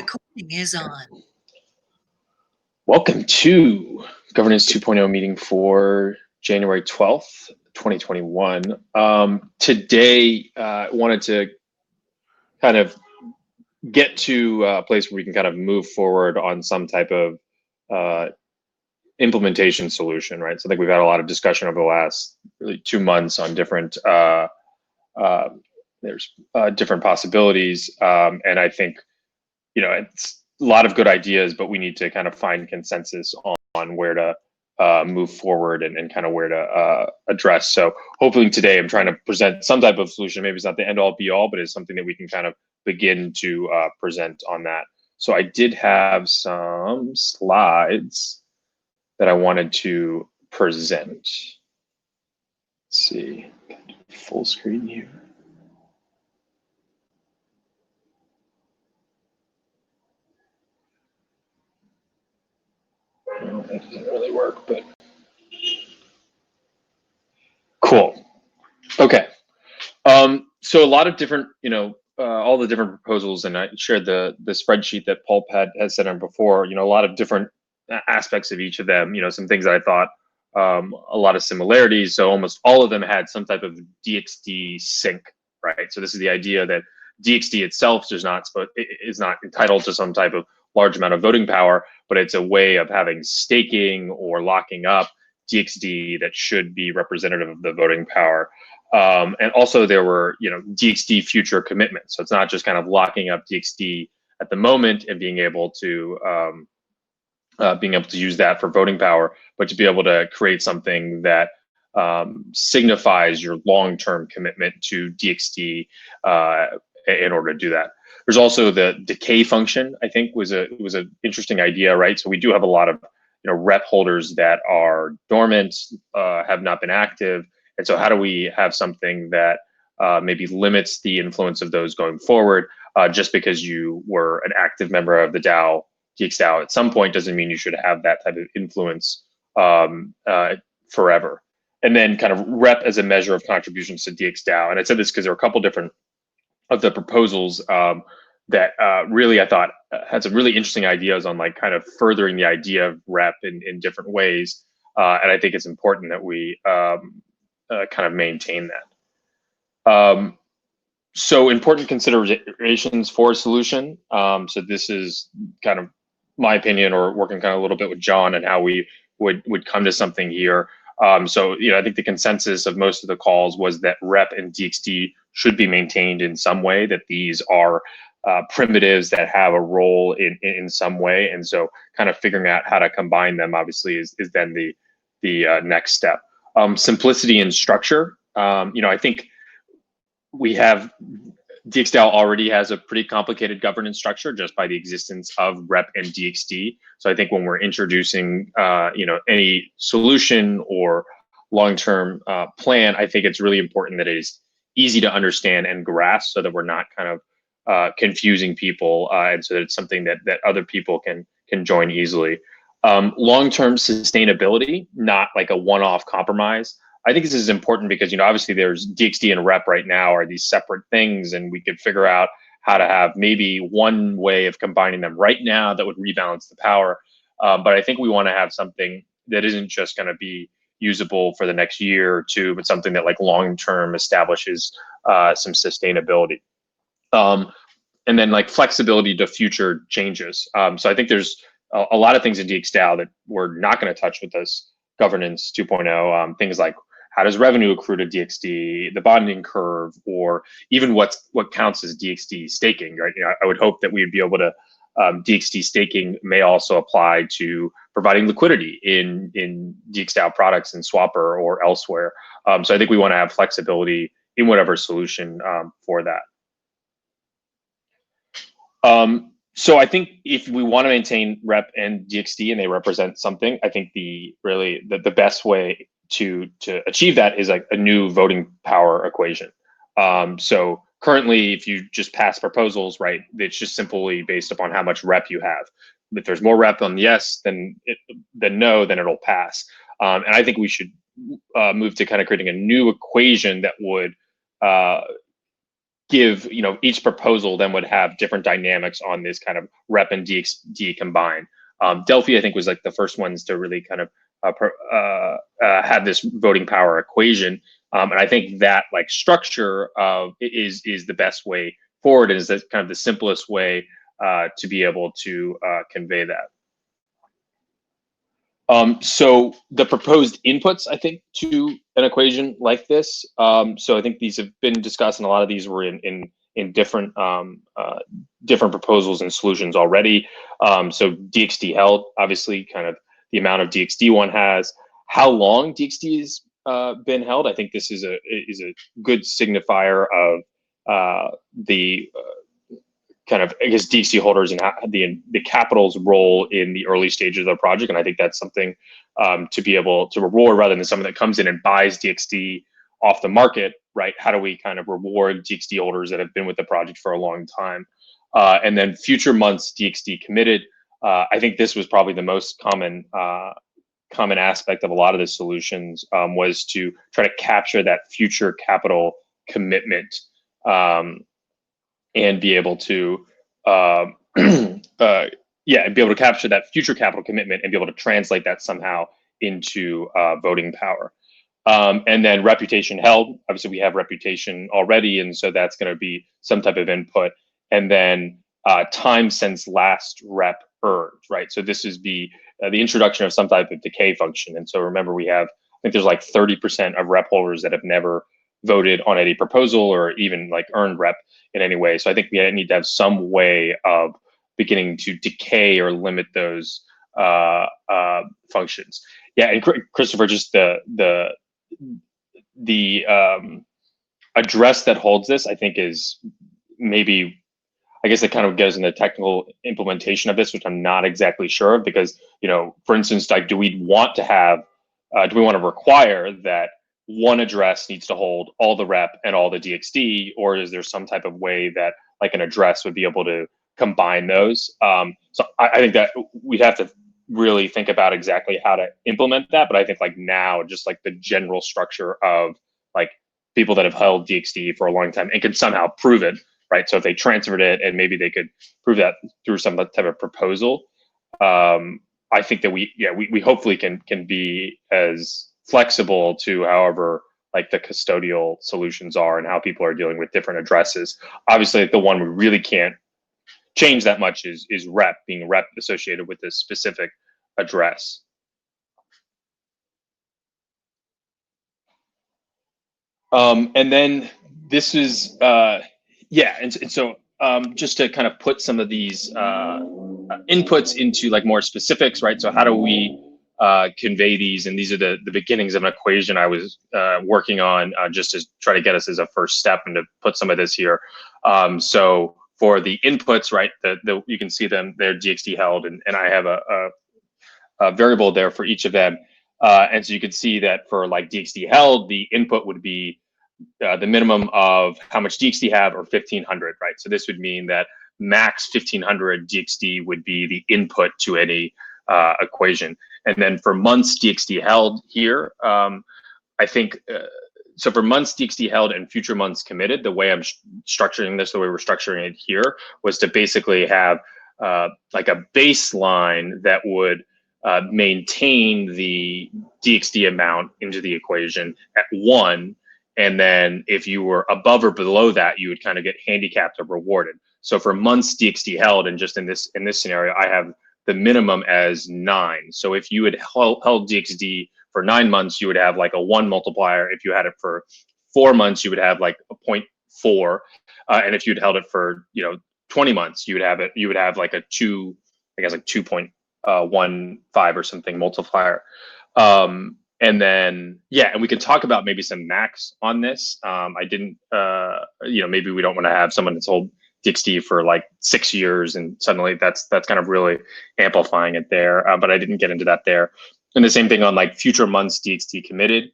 recording is on. Welcome to Governance 2.0 meeting for January 12th, 2021. Today, I wanted to kind of get to a place where we can kind of move forward on some type of implementation solution, right? So I think we've had a lot of discussion over the last really 2 months on different different possibilities, and I think it's a lot of good ideas, but we need to kind of find consensus on where to move forward and kind of where to address. So hopefully today I'm trying to present some type of solution. Maybe it's not the end all be all, but it's something that we can kind of begin to present on that. So I did have some slides that I wanted to present. Let's see, full screen here. Well, that doesn't really work, but cool. Okay. So a lot of different, all the different proposals, and I shared the spreadsheet that Pulp had sent on before. A lot of different aspects of each of them. Some things that I thought a lot of similarities. So almost all of them had some type of DXD sync, right? So this is the idea that DXD itself is not entitled to some type of large amount of voting power, but it's a way of having staking or locking up DXD that should be representative of the voting power. And also there were, DXD future commitments. So it's not just kind of locking up DXD at the moment and being able to use that for voting power, but to be able to create something that signifies your long-term commitment to DXD in order to do that. There's also the decay function. I think was an interesting idea, right? So we do have a lot of rep holders that are dormant, have not been active, and so how do we have something that maybe limits the influence of those going forward? Just because you were an active member of the DAO, DXDAO at some point doesn't mean you should have that type of influence forever. And then kind of rep as a measure of contributions to DXDAO. And I said this because there were a couple different of the proposals that really I thought had some really interesting ideas on like kind of furthering the idea of rep in different ways. And I think it's important that we kind of maintain that. So important considerations for a solution. So this is kind of my opinion, or working kind of a little bit with John and how we would come to something here. So I think the consensus of most of the calls was that rep and DXD should be maintained in some way, that these are primitives that have a role in some way. And so kind of figuring out how to combine them obviously is then the next step. Simplicity and structure. I think we have DXDAO already has a pretty complicated governance structure just by the existence of rep and DXD. So I think when we're introducing any solution or long-term plan, I think it's really important that it is easy to understand and grasp, so that we're not kind of confusing people, and so that it's something that other people can join easily. Long-term sustainability, not like a one-off compromise. I think this is important because, obviously there's DXD and rep right now are these separate things, and we could figure out how to have maybe one way of combining them right now that would rebalance the power. But I think we want to have something that isn't just going to be usable for the next year or two, but something that like long-term establishes some sustainability. And then like flexibility to future changes. So I think there's a lot of things in DXDAO that we're not going to touch with this governance 2.0. Things like how does revenue accrue to DXD, the bonding curve, or even what counts as DXD staking, right? I would hope that we would be able to, DXD staking may also apply to providing liquidity in DXDAO products in Swapper or elsewhere. So I think we want to have flexibility in whatever solution for that. So I think if we want to maintain rep and DXD and they represent something, I think the best way to achieve that is like a new voting power equation. So currently, if you just pass proposals, right, it's just simply based upon how much rep you have. If there's more rep on yes than no, then it'll pass. And I think we should move to kind of creating a new equation that would give, each proposal then would have different dynamics on this kind of rep and DXD combined. Delphi, I think, was like the first ones to really kind of have this voting power equation. And I think that like structure is the best way forward, and is that kind of the simplest way to be able to convey that. So the proposed inputs, I think, to an equation like this. So I think these have been discussed, and a lot of these were in different different proposals and solutions already. So DXD held, obviously, kind of the amount of DXD one has, how long DXD has been held. I think this is a good signifier of the kind of, I guess, DXD holders and the capital's role in the early stages of the project. And I think that's something to be able to reward, rather than someone that comes in and buys DXD off the market, right? How do we kind of reward DXD holders that have been with the project for a long time? And then future months DXD committed. I think this was probably the most common aspect of a lot of the solutions, was to try to capture that future capital commitment, and be able to be able to capture that future capital commitment and be able to translate that somehow into voting power. And then reputation held. Obviously, we have reputation already, and so that's going to be some type of input. And then time since last rep earned, right? So this is the introduction of some type of decay function. And so remember, we have, I think there's like 30% of rep holders that have never voted on any proposal or even like earned rep in any way. So I think we need to have some way of beginning to decay or limit those functions. Yeah, and Christopher, just the address that holds this, I think, is maybe, I guess, it kind of goes in the technical implementation of this, which I'm not exactly sure of, because, for instance, like, do we want to require that one address needs to hold all the rep and all the DXD, or is there some type of way that like an address would be able to combine those? So I think that we'd have to really think about exactly how to implement that. But I think like now, just like the general structure of like people that have held DXD for a long time and can somehow prove it, right? So if they transferred it and maybe they could prove that through some type of proposal, I think that we hopefully can be as flexible to however like the custodial solutions are and how people are dealing with different addresses. Obviously, the one we really can't change that much is rep, being rep associated with this specific address. And then this is and so just to kind of put some of these inputs into like more specifics, right? So how do we convey these? And these are the beginnings of an equation I was working on, just to try to get us as a first step and to put some of this here. So for the inputs, right, you can see them, they're DXD held, and I have a variable there for each of them. And so you can see that for like DXD held, the input would be the minimum of how much DXD have, or 1500, right? So this would mean that max 1500 DXD would be the input to any equation. And then for months DXD held here, I think, so for months DXD held and future months committed, the way I'm structuring this, the way we're structuring it here, was to basically have like a baseline that would maintain the DXD amount into the equation at 1. And then if you were above or below that, you would kind of get handicapped or rewarded. So for months DXD held, and just in this scenario, I have the minimum as 9. So if you had held DXD for 9 months, you would have like a 1 multiplier. If you had it for 4 months, you would have like a 0.4. And if you'd held it for 20 months, you would have like a 2, I guess like 2.15 or something multiplier. And then, and we could talk about maybe some max on this. I didn't, maybe we don't want to have someone that's hold DXD for like 6 years and suddenly that's kind of really amplifying it there. But I didn't get into that there. And the same thing on like future months DXD committed.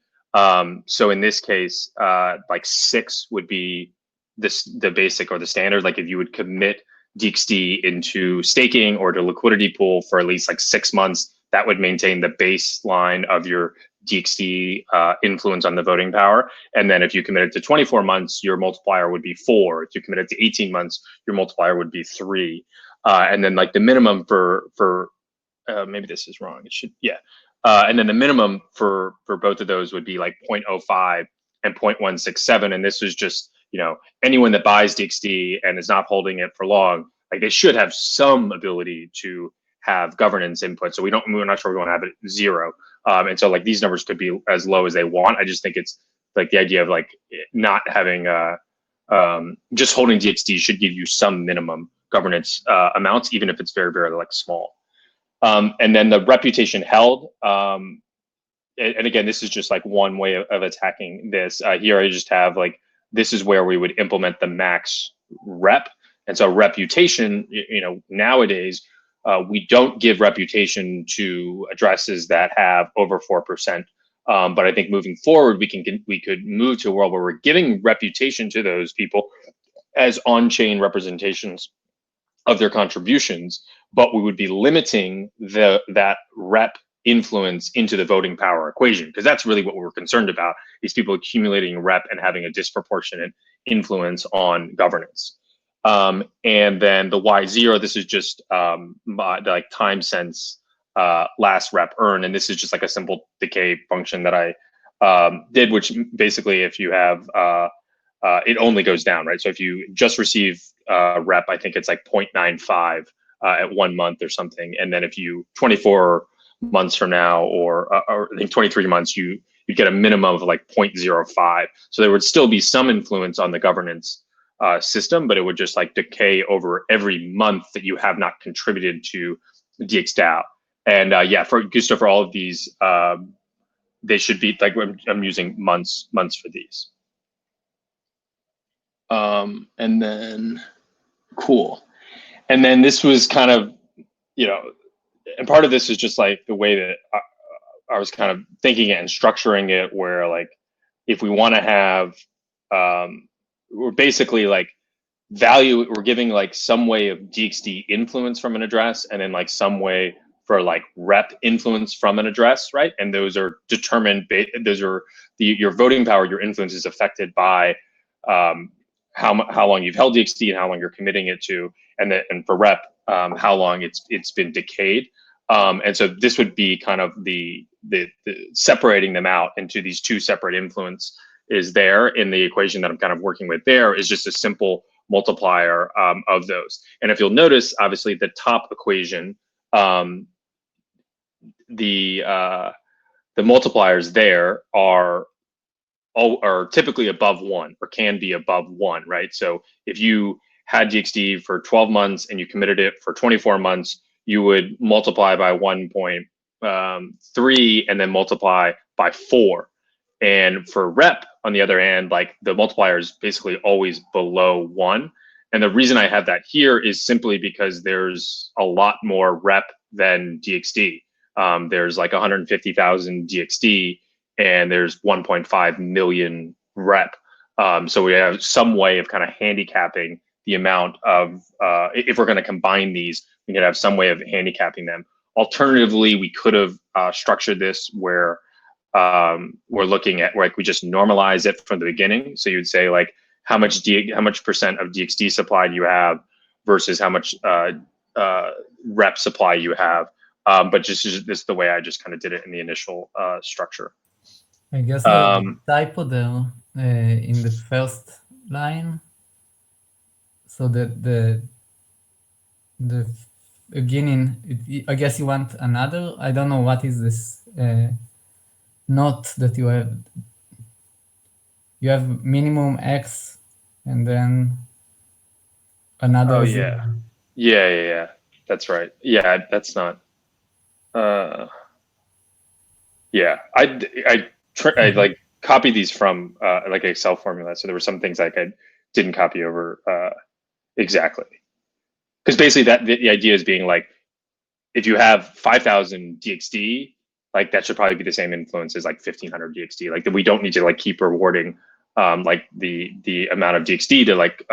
So in this case, like 6 would be the basic or the standard. Like if you would commit DXD into staking or to liquidity pool for at least like 6 months, that would maintain the baseline of your DXD influence on the voting power. And then if you committed to 24 months, your multiplier would be 4. If you committed to 18 months, your multiplier would be 3. And then like the minimum for maybe this is wrong. It should, yeah. And then the minimum for both of those would be like 0.05 and 0.167. And this was just, you know, anyone that buys DXD and is not holding it for long, like they should have some ability to have governance input. So we're not sure we want to have it 0. And so like these numbers could be as low as they want. I just think it's like the idea of like not having just holding DXD should give you some minimum governance amounts, even if it's very, very like small. And then the reputation held. And again, this is just like one way of attacking this. Here I just have like, this is where we would implement the max rep. And so reputation, you know, nowadays, we don't give reputation to addresses that have over 4%. But I think moving forward, we could move to a world where we're giving reputation to those people as on-chain representations of their contributions, but we would be limiting that rep influence into the voting power equation, because that's really what we're concerned about, is people accumulating rep and having a disproportionate influence on governance. And then the Y0, this is just like time since last rep earn, and this is just like a simple decay function that I did, which basically if you have, it only goes down, right? So if you just receive rep, I think it's like 0.95 at 1 month or something. And then if you 24 months from now, or I think 23 months, you get a minimum of like 0.05. So there would still be some influence on the governance system, but it would just like decay over every month that you have not contributed to DXDAO. And yeah, for Gusto, for all of these, they should be like, I'm using months for these. And then cool. And then this was kind of, you know, and part of this is just like the way that I was kind of thinking it and structuring it, where like, if we want to have, we're basically like we're giving like some way of DXD influence from an address, and then like some way for like rep influence from an address, right? And those are determined, those are your voting power, your influence is affected by how long you've held DXD and how long you're committing it to, and for rep, how long it's been decayed. And so this would be kind of the separating them out into these two separate influence is there in the equation that I'm kind of working with. There is just a simple multiplier of those. And if you'll notice, obviously the top equation, the multipliers there are typically above 1, or can be above 1, right? So if you had DXD for 12 months and you committed it for 24 months, you would multiply by 1.3 and then multiply by 4. And for rep, on the other hand, like the multiplier is basically always below 1. And the reason I have that here is simply because there's a lot more rep than DXD. There's like 150,000 DXD and there's 1.5 million rep. So we have some way of kind of handicapping the amount of, if we're going to combine these, we could have some way of handicapping them. Alternatively, we could have structured this where we're looking at like we just normalize it from the beginning. So you'd say like how much percent of DXD supply do you have versus how much rep supply you have. But just this is the way I just kind of did it in the initial structure. I guess the typo there in the first line. So the beginning, I guess you want another. I don't know what is this note that you have. You have minimum X and then another. Oh yeah. Yeah. That's right. Yeah, that's not. Yeah, I like copied these from like Excel formula. So there were some things like I didn't copy over exactly. Because basically the idea is being like, if you have 5,000 DXD, like that should probably be the same influence as like 1,500 DXD. Like that we don't need to like keep rewarding like the amount of DXD to like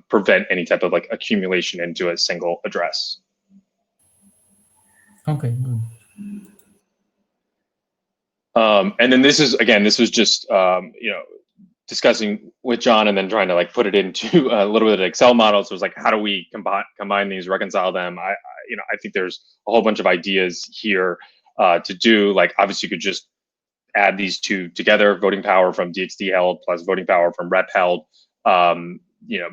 prevent any type of like accumulation into a single And then this was just discussing with John and then trying to like put it into a little bit of Excel model. So it was like, how do we combine these, reconcile them? I think there's a whole bunch of ideas here to do. Like, obviously, you could just add these two together: voting power from DXD held plus voting power from rep held.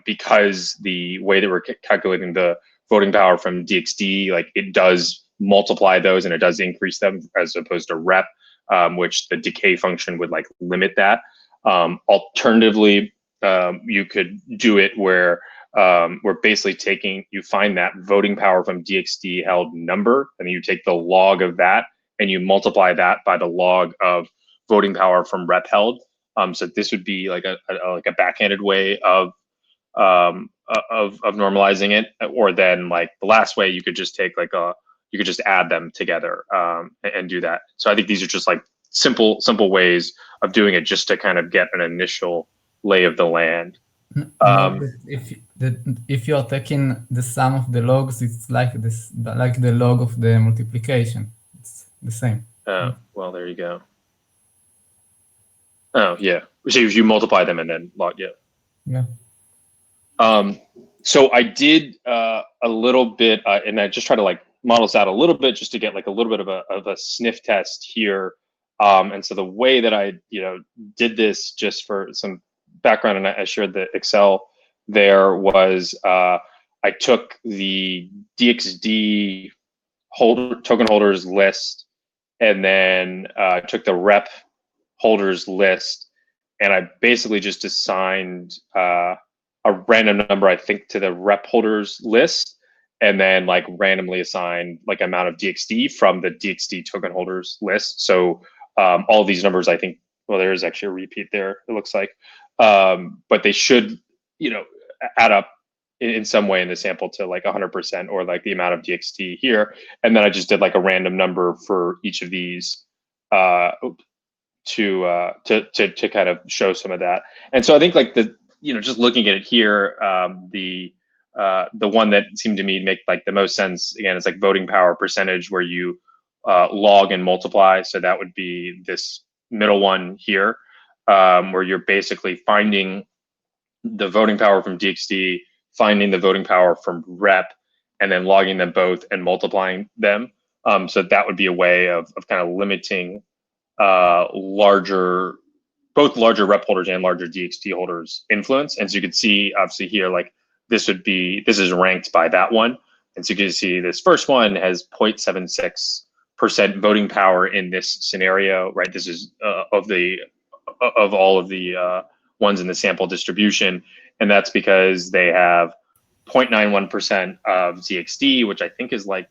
Because the way that we're calculating the voting power from DXD, like it does multiply those and it does increase them as opposed to rep, which the decay function would like limit that. Alternatively, you could do it where we're basically you find that voting power from DXD held number, and then you take the log of that and you multiply that by the log of voting power from rep held. So this would be like a backhanded way of normalizing it, or then like the last way you could just take you could just add them together and do that. So I think these are just like simple ways of doing it just to kind of get an initial lay of the land. If you're taking the sum of the logs, it's like the log of the multiplication. It's the same. Oh, well, there you go. Oh, yeah. So you multiply them and then log, yeah. Yeah. So I did a little bit, and I just try to like model this out a little bit just to get like a little bit of a sniff test here. And so the way that I, did this, just for some background, and I shared the Excel there, was I took the DXD token holders list, and then took the rep holders list, and I basically just assigned a random number, I think, to the rep holders list, and then like randomly assigned like amount of DXD from the DXD token holders list. So all of these numbers, I think, well, there is actually a repeat there, it looks like, but they should, add up in some way in the sample to like 100%, or like the amount of DXD here. And then I just did like a random number for each of these to kind of show some of that. And so I think like just looking at it here, the one that seemed to me make like the most sense, again, is like voting power percentage, where you log and multiply. So that would be this middle one here, where you're basically finding the voting power from DXD, finding the voting power from rep, and then logging them both and multiplying them. So that would be a way of kind of limiting both larger rep holders and larger DXD holders influence. And so you can see obviously here, like this is ranked by that one. And so you can see this first one has 0.76% voting power in this scenario, right? This is of all of the ones in the sample distribution. And that's because they have 0.91% of DXD, which I think is like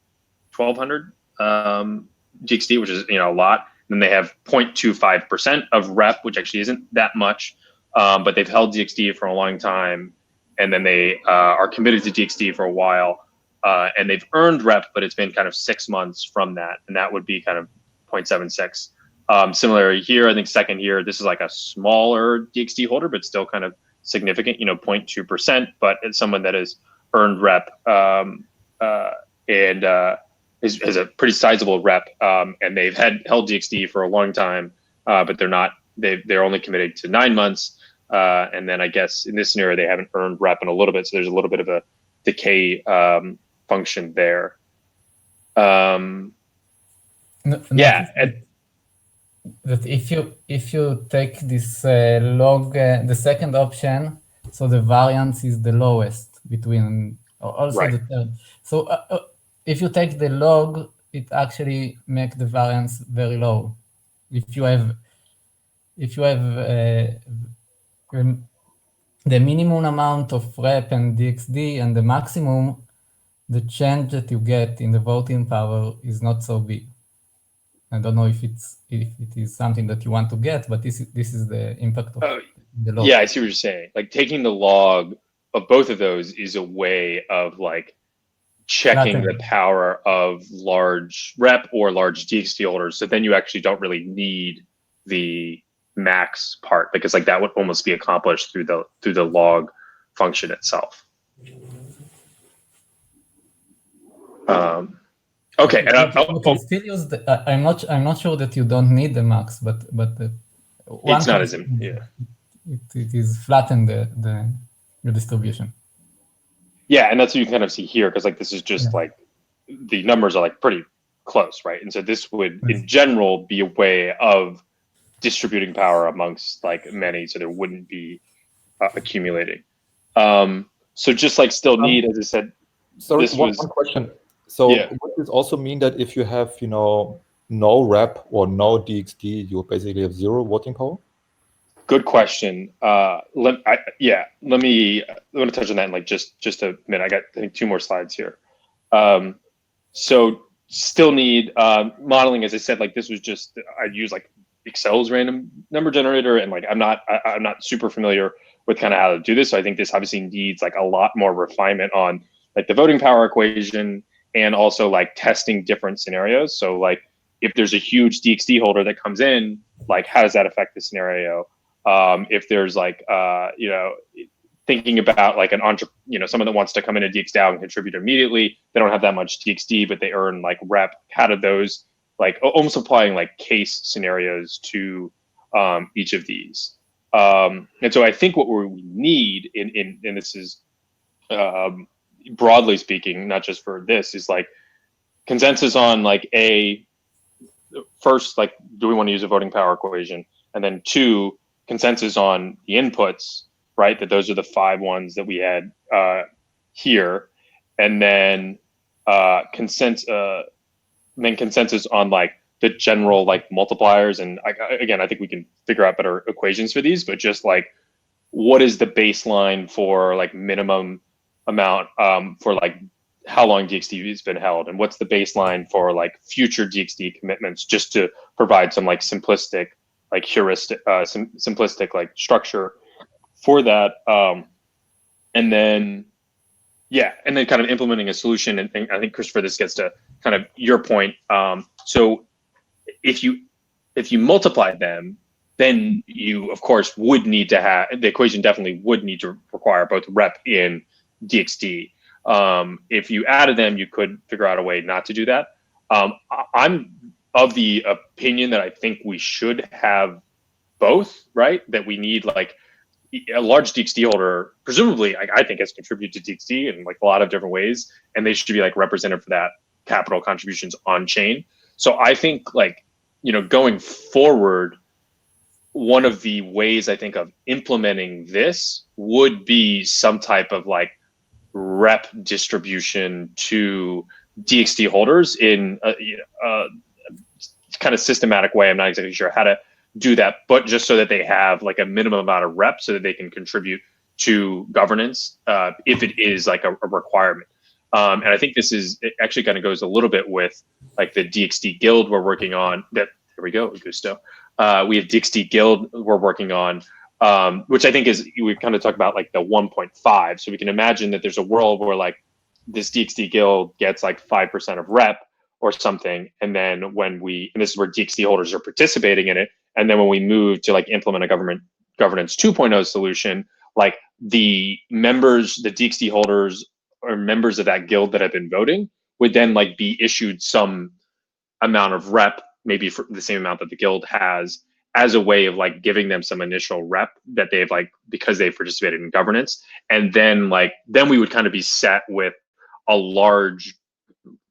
1,200 DXD, which is, a lot. Then they have 0.25% of rep, which actually isn't that much, but they've held DXD for a long time. And then they are committed to DXD for a while, and they've earned rep, but it's been kind of 6 months from that. And that would be kind of 0.76. Similarly here, I think second here, this is like a smaller DXD holder, but still kind of significant, 0.2%, but it's someone that has earned rep and has a pretty sizable rep, and they've held DXD for a long time, but they're only committed to 9 months. And then I guess in this scenario, they haven't earned rep in a little bit. So there's a little bit of a decay function there. That if you take this log, the second option, so the variance is the lowest between, also right. The third. So if you take the log, it actually makes the variance very low. If you have the minimum amount of rep and DXD and the maximum, the change that you get in the voting power is not so big. I don't know if it is something that you want to get, but this is the impact of the log. Yeah, I see what you're saying. Like taking the log of both of those is a way of like checking the power of large rep or large DXD holders. So then you actually don't really need the max part, because like that would almost be accomplished through the log function itself. Okay, and You can still use the. I'm not sure that you don't need the max, but one it's not can as in, yeah. it is flatten the distribution. Yeah, and that's what you kind of see here, because like this is just Yeah. like the numbers are like pretty close, right? And so this would, Yes. in general, be a way of distributing power amongst like many, so there wouldn't be accumulating. So just like still need, as I said, Sorry, this one was question. So yeah. would this also mean that if you have, no rep or no DXD, you basically have zero voting power? Good question. Let me touch on that in like just a minute. I got I think 2 more slides here. So still need modeling. As I said, like this was just I'd use like Excel's random number generator, and like I'm not super familiar with kind of how to do this. So I think this obviously needs like a lot more refinement on like the voting power equation, and also like testing different scenarios. So like if there's a huge DXD holder that comes in, like how does that affect the scenario? If there's like thinking about like someone that wants to come in and DXDAO and contribute immediately, they don't have that much DXD, but they earn like rep. How do those like almost applying like case scenarios to each of these? And so I think what we need and this is broadly speaking, not just for this, is like consensus on like first, like, do we want to use a voting power equation? And then 2, consensus on the inputs, right? That those are the 5 ones that we had here. And then consensus on like the general like multipliers. And again, I think we can figure out better equations for these, but just like, what is the baseline for like minimum amount for like how long DXD has been held, and what's the baseline for like future DXD commitments, just to provide some like simplistic like heuristic simplistic like structure for that. And then kind of implementing a solution. And I think, Christopher, this gets to kind of your point. So if you multiply them, then you of course would need to have the equation definitely would need to require both rep in DXD. If you added them, you could figure out a way not to do that. I'm of the opinion that I think we should have both, right? That we need like a large DXD holder, presumably, I think, has contributed to DXD in like a lot of different ways, and they should be like represented for that capital contributions on chain. So I think like, going forward, one of the ways I think of implementing this would be some type of like rep distribution to DXD holders in a kind of systematic way. I'm not exactly sure how to do that, but just so that they have like a minimum amount of rep so that they can contribute to governance if it is like a requirement. And I think it actually kind of goes a little bit with like the DXD guild we're working on. There we go, Gusto. We have DXD guild we're working on, which I think is, we kind of talk about like the 1.5. So we can imagine that there's a world where like this DXD guild gets like 5% of rep or something. And then and this is where DXD holders are participating in it. And then when we move to like implement a governance 2.0 solution, like the DXD holders or members of that guild that have been voting would then like be issued some amount of rep, maybe for the same amount that the guild has, as a way of like giving them some initial rep that they've like, because they've participated in governance. And then we would kind of be set with a large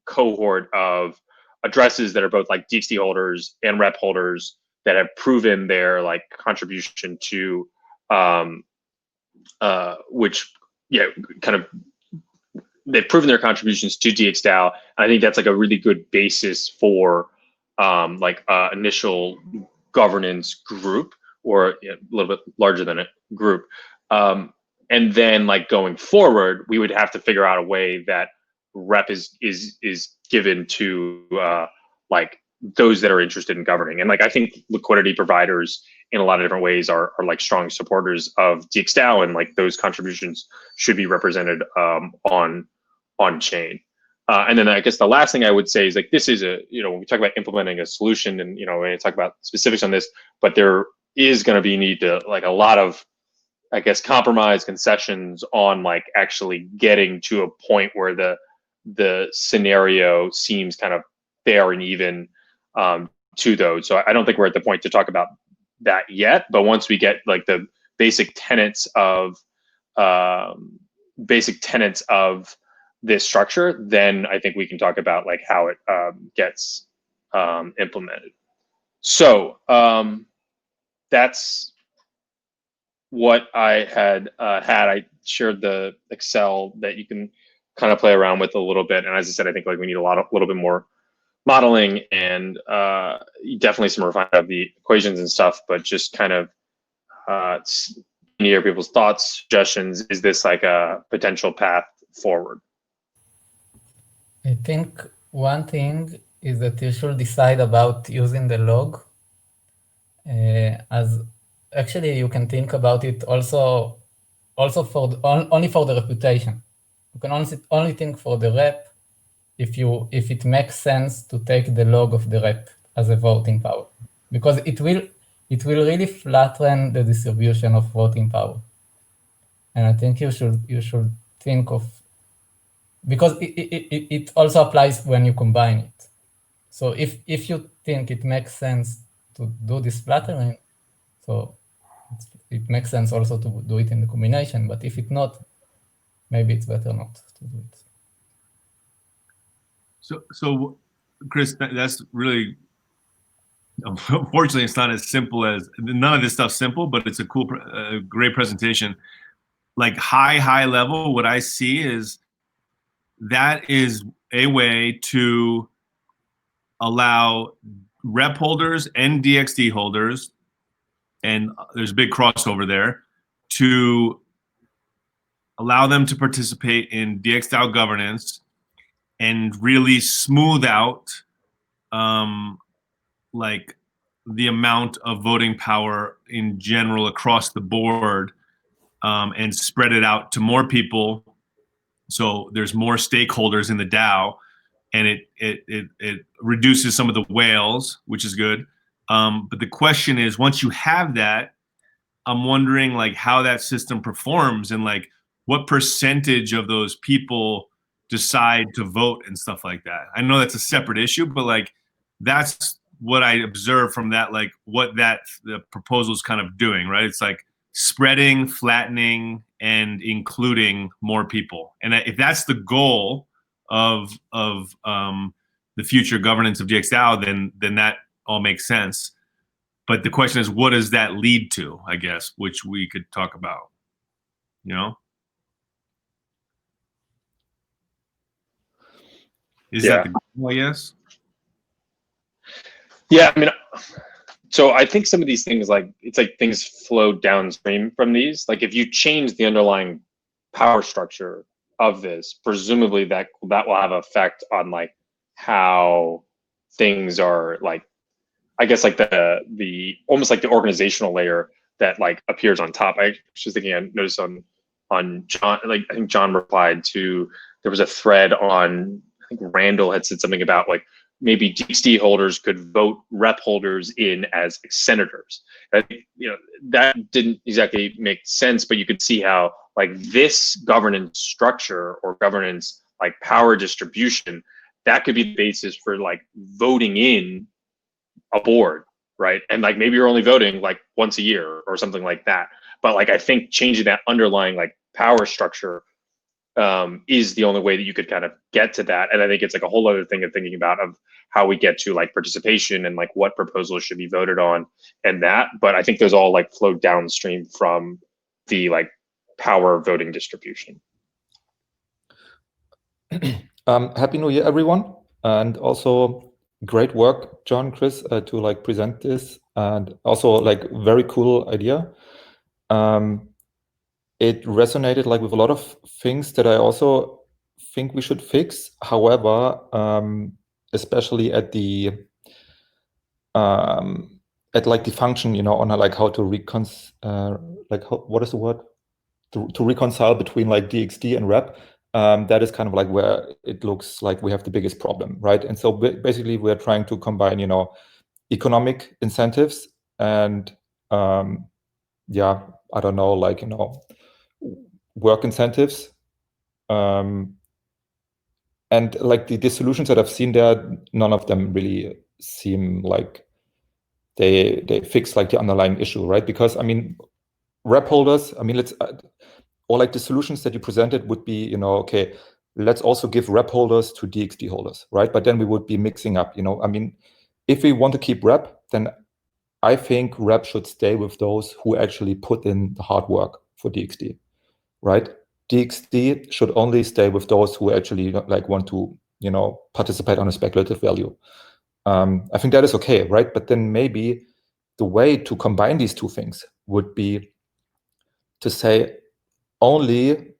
cohort of addresses that are both like DXD holders and rep holders that have proven their like contribution to they've proven their contributions to DXDAO. And I think that's like a really good basis for initial governance group, or a little bit larger than a group. And then like going forward, we would have to figure out a way that rep is given to like those that are interested in governing. And like, I think liquidity providers in a lot of different ways are like strong supporters of DXDAO, and like those contributions should be represented on chain. And then I guess the last thing I would say is like, this is when we talk about implementing a solution, and we talk about specifics on this, but there is going to be need to like a lot of, I guess, compromise concessions on like actually getting to a point where the the scenario seems kind of fair and even to those. So I don't think we're at the point to talk about that yet. But once we get like the basic tenets of this structure, then I think we can talk about like how it gets implemented. So that's what I had. I shared the Excel that you can kind of play around with a little bit. And as I said, I think like we need a little bit more modeling and definitely some refinement of the equations and stuff, but just kind of hear people's thoughts, suggestions. Is this like a potential path forward? I think one thing is that you should decide about using the log. As actually you can think about it also for only for the reputation. You can only think for the rep if it makes sense to take the log of the rep as a voting power, because it will really flatten the distribution of voting power. And I think you should think of, because it also applies when you combine it. So if you think it makes sense to do this flattering, so it makes sense also to do it in the combination. But if it's not, maybe it's better not to do it. So Chris, that's really, unfortunately, it's not as simple as, none of this stuff's simple, but it's a cool, great presentation. Like high level, what I see is that is a way to allow rep holders and DXD holders, and there's a big crossover there, to allow them to participate in DXDAO governance and really smooth out like the amount of voting power in general across the board, and spread it out to more people. So there's more stakeholders in the DAO, and it reduces some of the whales, which is good. But the question is, once you have that, I'm wondering like how that system performs and like what percentage of those people decide to vote and stuff like that. I know that's a separate issue, but like that's what I observe from that, like what the proposal is kind of doing, right? It's like spreading, flattening, and including more people. And if that's the goal of the future governance of DXDAO, then that all makes sense. But the question is, what does that lead to, I guess, which we could talk about, you know? Is that the goal, I guess? Yeah, I mean, so I think some of these things, like, it's like things flow downstream from these. Like if you change the underlying power structure of this, presumably that will have effect on like how things are, like, I guess like the almost like the organizational layer that like appears on top. I was just thinking, I noticed on John, like I think John replied to, there was a thread on, I think Randall had said something about like maybe DXD holders could vote rep holders in as senators. I think, you know, that didn't exactly make sense, but you could see how like this governance structure or governance like power distribution, that could be the basis for like voting in a board, right? And like maybe you're only voting like once a year or something like that. But like I think changing that underlying like power structure is the only way that you could kind of get to that. And I think it's like a whole other thing of thinking about of how we get to like participation and like what proposals should be voted on and that. But I think those all like flow downstream from the like power voting distribution. Happy New Year, everyone. And also great work, John, Chris, to like present this, and also like very cool idea. It resonated like with a lot of things that I also think we should fix. However, especially at the like the function, you know, on like how to what is the word? To reconcile between like DXD and rep. That is kind of like where it looks like we have the biggest problem, right? And so basically we're trying to combine, you know, economic incentives and yeah, I don't know, like, you know, work incentives, and and like the solutions that I've seen there, none of them really seem like they fix like the underlying issue, right? Because I mean, rep holders, I mean, let's or like the solutions that you presented would be, you know, okay, let's also give rep holders to DXD holders, right? But then we would be mixing up, you know, I mean, if we want to keep rep, then I think rep should stay with those who actually put in the hard work for DXD, right? DXD should only stay with those who actually like want to, you know, participate on a speculative value. I think that is okay, right? But then maybe the way to combine these two things would be to say only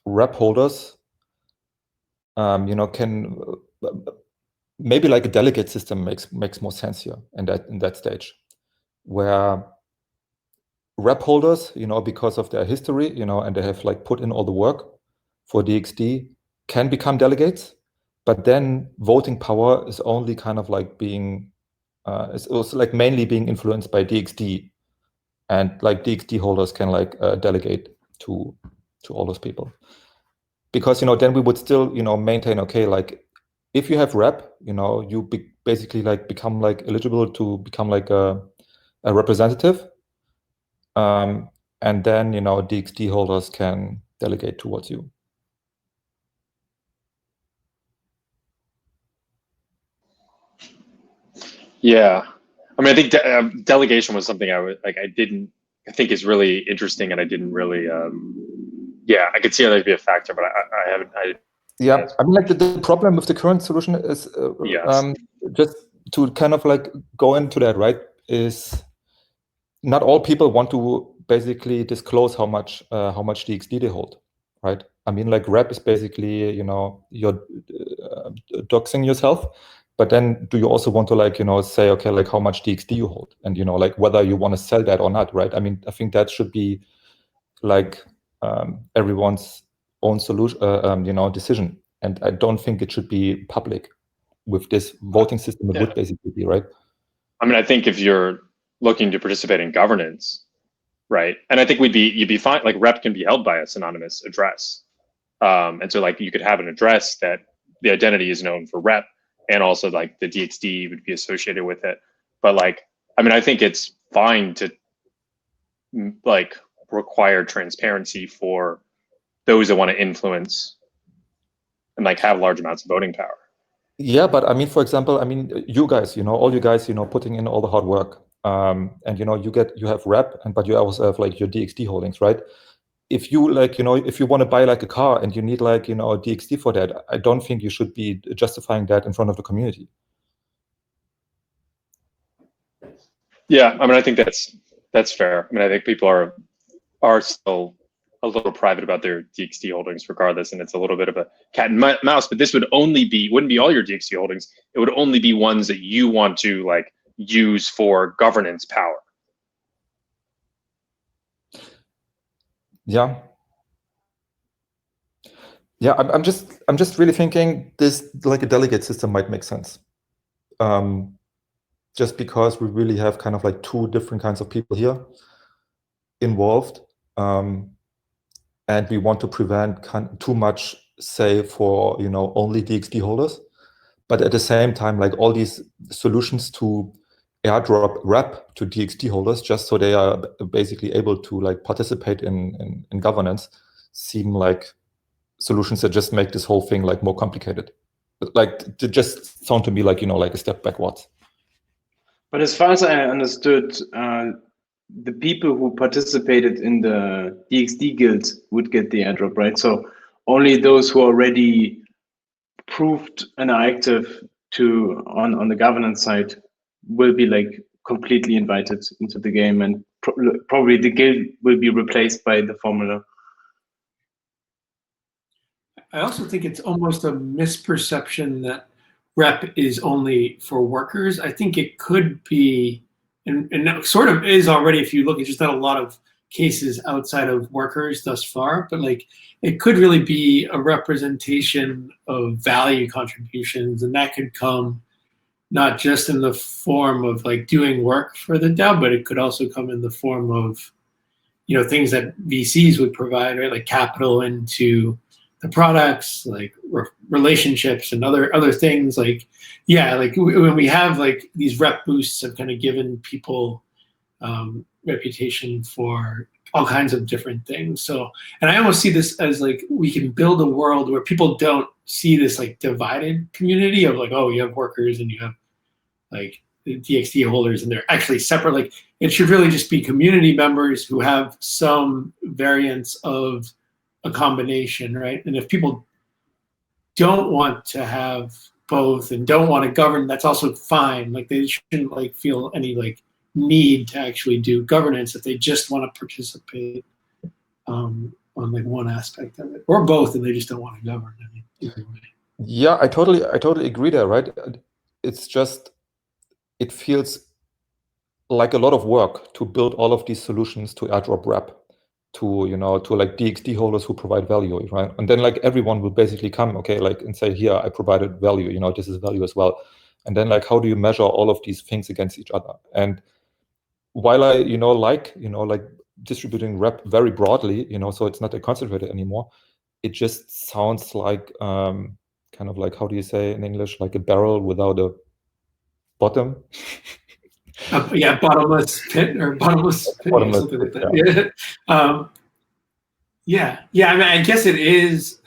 rep holders, you know, can maybe like a delegate system makes more sense here in that stage, where rep holders, you know, because of their history, you know, and they have like put in all the work for DXD, can become delegates, but then voting power is only kind of like being, it's also like mainly being influenced by DXD, and like DXD holders can like delegate to all those people, because, you know, then we would still, you know, maintain, okay, like if you have rep, you know, you basically like become like eligible to become like a representative. And then, you know, DXD holders can delegate towards you. Yeah, I mean, I think delegation was something I think is really interesting, and I didn't really. Yeah, I could see how that'd be a factor, but I haven't. Yeah, I mean, like the problem with the current solution is Yes. just to kind of like go into that, right? Is not all people want to basically disclose how much DXD they hold, right? I mean, like rep is basically, you know, you're doxing yourself, but then do you also want to like, you know, say, okay, like how much DXD you hold, and, you know, like whether you want to sell that or not, right? I mean, I think that should be like everyone's own solution, you know, decision, and I don't think it should be public. With this voting system, it would basically be, right? I mean, I think if you're looking to participate in governance, right, and I think you'd be fine. Like rep can be held by a synonymous address, and so like you could have an address that the identity is known for rep, and also like the DXD would be associated with it. But like, I mean, I think it's fine to like require transparency for those that want to influence and like have large amounts of voting power. Yeah, but I mean, for example, I mean, you guys, you know, all you guys, you know, putting in all the hard work, and, you know, you have rep, but you also have like your DXD holdings, right? If you like, you know, if you want to buy like a car and you need like, you know, DXD for that, I don't think you should be justifying that in front of the community. Yeah, I mean, I think that's fair. I mean, I think people are still a little private about their DXD holdings regardless, and it's a little bit of a cat and mouse, but this wouldn't be all your DXD holdings. It would only be ones that you want to like use for governance power. Yeah. Yeah, I'm just really thinking this like a delegate system might make sense. Just because we really have kind of like two different kinds of people here involved. And we want to prevent too much say for, you know, only DXD holders, but at the same time, like all these solutions to airdrop rep to DXD holders just so they are basically able to like participate in governance seem like solutions that just make this whole thing like more complicated. Like it just sound to me like, you know, like a step backwards. But as far as I understood, the people who participated in the DXD guilds would get the airdrop, right? So only those who already proved and are active on the governance side will be like completely invited into the game, and probably the guild will be replaced by the formula. I also think it's almost a misperception that rep is only for workers. I think it could be, and it sort of is already if you look, it's just not a lot of cases outside of workers thus far, but like it could really be a representation of value contributions, and that could come not just in the form of like doing work for the DAO, but it could also come in the form of, you know, things that VCs would provide, right? Like capital into the products, like relationships and other things. Like, yeah, like when we have like these rep boosts have kind of given people reputation for all kinds of different things. So, and I almost see this as like we can build a world where people don't see this like divided community of like, oh, you have workers and you have like the DXD holders, and they're actually separate. Like, it should really just be community members who have some variance of a combination, right? And if people don't want to have both and don't want to govern, that's also fine. Like, they shouldn't like feel any like need to actually do governance if they just want to participate on like one aspect of it, or both, and they just don't want to govern. I mean, either way. Yeah, I totally agree there, right? It's just, it feels like a lot of work to build all of these solutions to airdrop rep, to, you know, to like DXD holders who provide value, right? And then like everyone will basically come, okay, like, and say, here, I provided value, you know, this is value as well. And then like, how do you measure all of these things against each other? And while I, you know, like distributing rep very broadly, you know, so it's not a concentrated anymore, it just sounds like kind of like, how do you say in English, like a barrel without a bottom. Yeah, bottomless pit or bottomless pit, Bottomless something like pit, that. Yeah. Yeah. I mean, I guess it is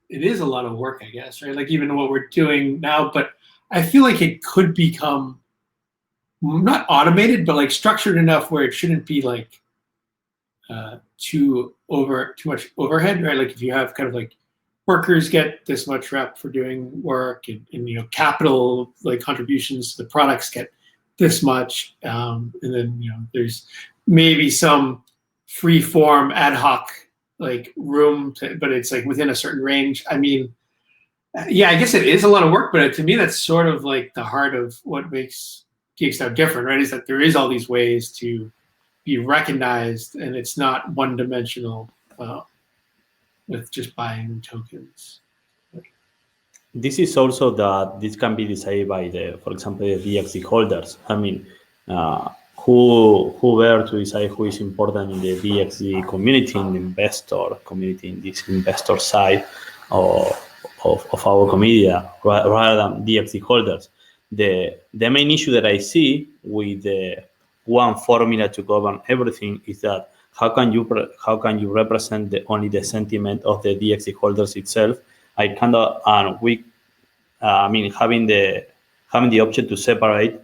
a lot of work, I guess, right? Like even what we're doing now, but I feel like it could become not automated, but like structured enough where it shouldn't be like too much overhead, right? Like if you have kind of like workers get this much rep for doing work, and you know, capital like contributions to the products get this much, and then, you know, there's maybe some free form ad hoc like room to, but it's like within a certain range. I mean, yeah, I guess it is a lot of work, but to me that's sort of like the heart of what makes DXDAO different, right? Is that there is all these ways to be recognized, and it's not one-dimensional with just buying tokens. This is also that this can be decided by the, for example, the DXD holders. I mean, who were to decide who is important in the DXD community, in the investor community, in this investor side of our community, rather than DXD holders. The main issue that I see with the one formula to govern everything is that how can you represent only the sentiment of the DXD holders itself? I cannot, and I mean, having the option to separate,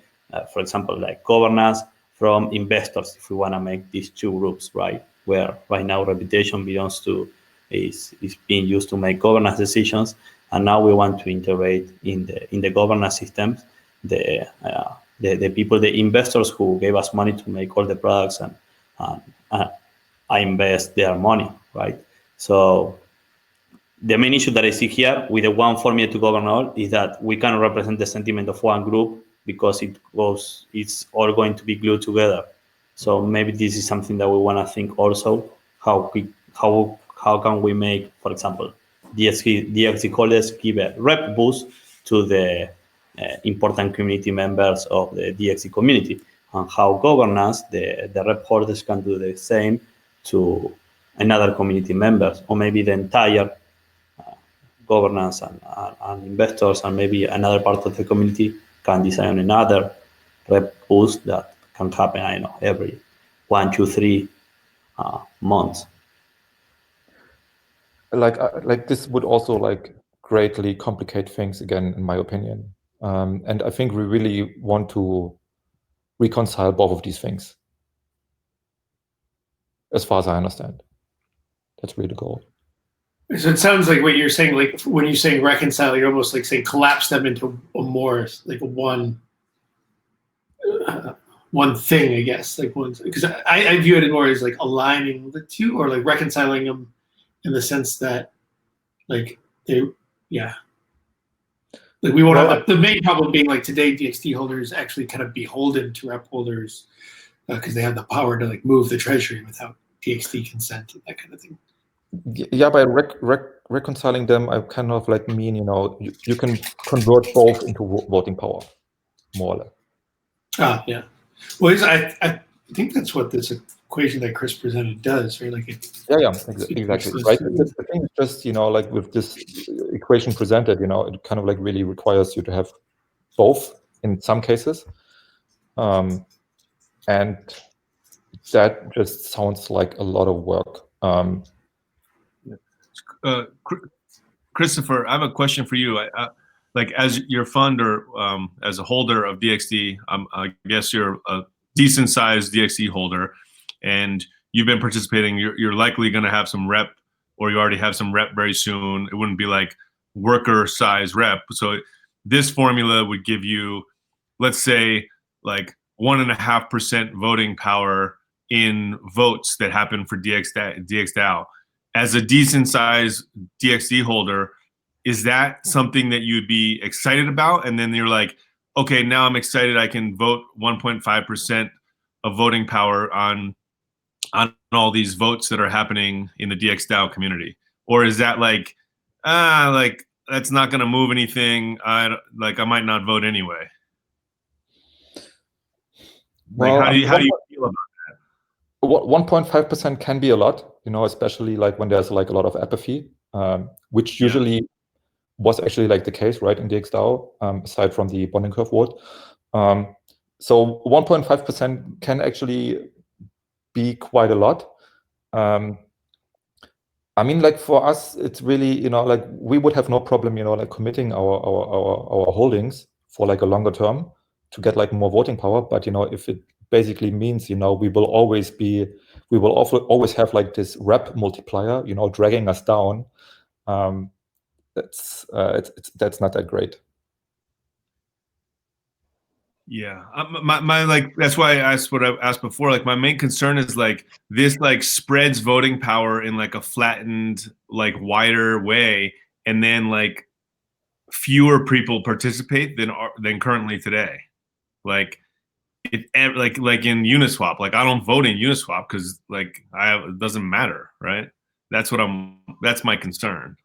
for example, like governance from investors, if we want to make these two groups, right? Where right now reputation belongs to is being used to make governance decisions, and now we want to integrate in the governance systems the people, the investors who gave us money to make all the products and I invest their money, right? So the main issue that I see here with the one formula to govern all is that we cannot represent the sentiment of one group because it's all going to be glued together. So maybe this is something that we want to think also, how can we make, for example, DXD holders give a rep boost to the important community members of the DXD community, and how governance, the rep holders can do the same to another community members, or maybe the entire governance and investors, and maybe another part of the community can decide on another rep boost that can happen, I know, every 1, 2, 3 months. Like this would also like greatly complicate things again, in my opinion. And I think we really want to reconcile both of these things, as far as I understand. That's really the goal. So it sounds like what you're saying, like when you're saying reconcile, you're almost like saying collapse them into a more like one thing, I guess. Like one, because I view it more as like aligning the two, or like reconciling them in the sense that like like we won't have the main problem being like today DXD holders actually kind of beholden to rep holders because they have the power to like move the treasury without DXD consent and that kind of thing. Yeah, by reconciling them, I kind of like mean, you know, you can convert both into voting power, more or less. Yeah. Well, I think that's what this equation that Chris presented does, right? Like Yeah, exactly. Right. The thing is just, like with this equation presented, it kind of like really requires you to have both in some cases. And that just sounds like a lot of work. Christopher, I have a question for you. Like as your fund or as a holder of DXD, I guess you're a decent sized DXD holder, and you've been participating. You're likely going to have some rep, or you already have some rep very soon. It wouldn't be like worker size rep. So this formula would give you, let's say, like 1.5% voting power in votes that happen for DXDAO. As a decent size DXD holder, is that something that you'd be excited about? And then you're like, okay, now I'm excited. I can vote 1.5% of voting power on all these votes that are happening in the DXDAO community. Or is that like that's not going to move anything. I might not vote anyway. Well, how do you feel about 1.5% can be a lot, especially like when there's like a lot of apathy, which usually was actually like the case, right, in DXDAO, aside from the bonding curve vote. So 1.5% can actually be quite a lot. I mean, like for us, it's really, like we would have no problem, like committing our holdings for like a longer term to get like more voting power. But if it basically means, we will always have like this rep multiplier, dragging us down. That's not that great. Yeah, my like that's why I asked what I asked before. Like my main concern is like this like spreads voting power in like a flattened, like wider way, and then like fewer people participate than currently today. Like if like in Uniswap, like I don't vote in Uniswap because like it doesn't matter, right? That's my concern.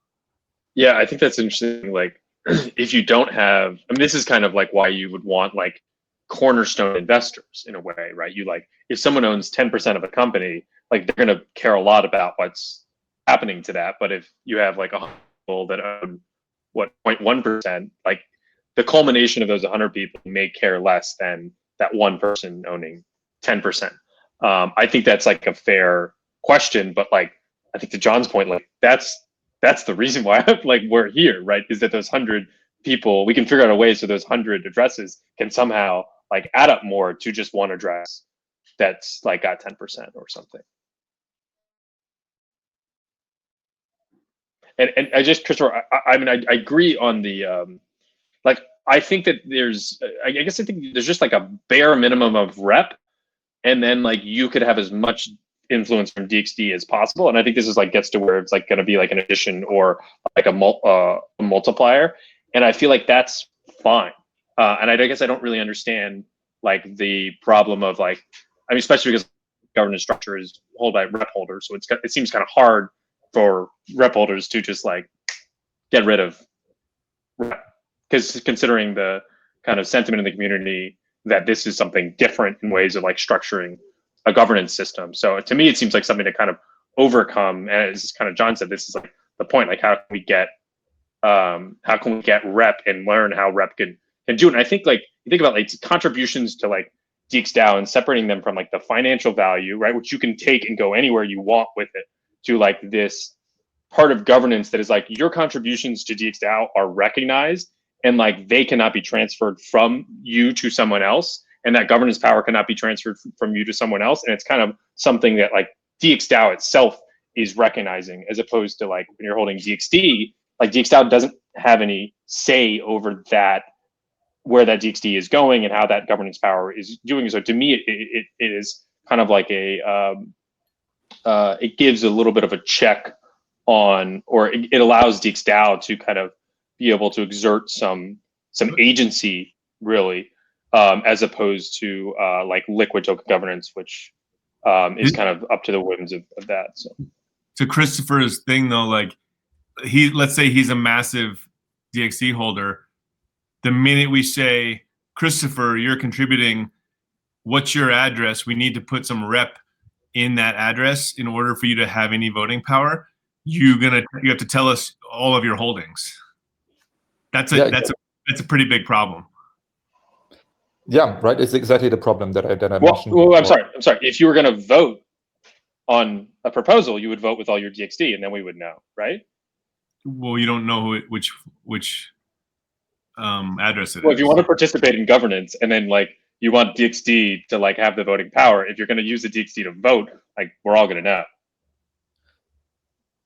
Yeah, I think that's interesting. Like, if you don't have, I mean, this is kind of like why you would want like cornerstone investors in a way, right? You like, if someone owns 10% of a company, like they're going to care a lot about what's happening to that. But if you have like 100 people that own 0.1%, like the culmination of those 100 people may care less than that one person owning 10%. I think that's like a fair question, but like, I think to John's point, like that's the reason why like we're here, right? Is that those 100 people, we can figure out a way so those 100 addresses can somehow like add up more to just one address that's like got 10% or something. And I just, Christopher, I mean, I agree on the, like, I think that there's, I guess I think there's just like a bare minimum of rep, and then like you could have as much influence from DXD as possible. And I think this is like gets to where it's like going to be like an addition or like a multiplier. And I feel like that's fine. And I guess I don't really understand like the problem of like, I mean, especially because governance structure is held by rep holders. So it seems kind of hard for rep holders to just like get rid of rep, because considering the kind of sentiment in the community that this is something different in ways of like structuring a governance system. So to me, it seems like something to kind of overcome. And as kind of John said, this is like the point, like how can we get rep and learn how rep can do it? And I think like, you think about like contributions to like DXDAO and separating them from like the financial value, right? Which you can take and go anywhere you want with it, to like this part of governance that is like your contributions to DXDAO are recognized and like they cannot be transferred from you to someone else. And that governance power cannot be transferred from you to someone else. And it's kind of something that like DXDAO itself is recognizing, as opposed to like when you're holding DXD, like DXDAO doesn't have any say over that, where that DXD is going and how that governance power is doing. So to me, it is kind of like it gives a little bit of a check on, or it allows DXDAO to kind of be able to exert some agency, really, as opposed to like liquid token governance, which is kind of up to the whims of that. So to Christopher's thing though, like let's say he's a massive DXD holder. The minute we say, Christopher, you're contributing, what's your address? We need to put some rep in that address, in order for you to have any voting power, you have to tell us all of your holdings. That's a pretty big problem. Yeah, right. It's exactly the problem that I Well, mentioned. I'm sorry. If you were going to vote on a proposal, you would vote with all your DXD, and then we would know, right? Well, you don't know which address it is. Well, if you want to participate in governance, and then like you want DXD to like have the voting power, if you're going to use the DXD to vote, like we're all going to know.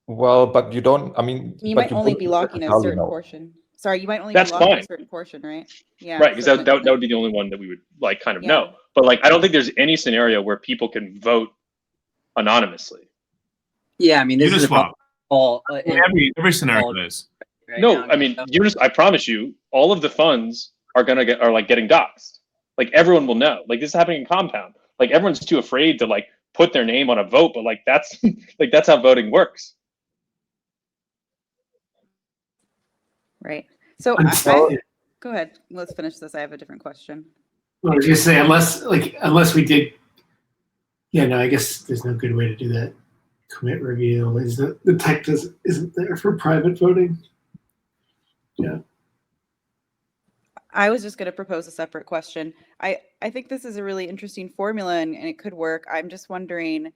Well, but you don't. I mean, You but might only be locking a certain portion. Sorry, you might only be locking a certain portion, right? Yeah. Right, because that would be the only one that we would like kind of know. But like, I don't think there's any scenario where people can vote anonymously. Yeah, I mean, this is Uniswap. every scenario is. Right No, now, I mean, I promise you, all of the funds are getting doxxed. Like everyone will know. Like this is happening in Compound. Like everyone's too afraid to like put their name on a vote, but like that's like that's how voting works. Right. So go ahead. Let's finish this. I have a different question. Well, I was just say unless we did. Yeah, no, I guess there's no good way to do that. Commit reveal is the tech isn't there for private voting. Yeah. I was just going to propose a separate question. I think this is a really interesting formula and it could work. I'm just wondering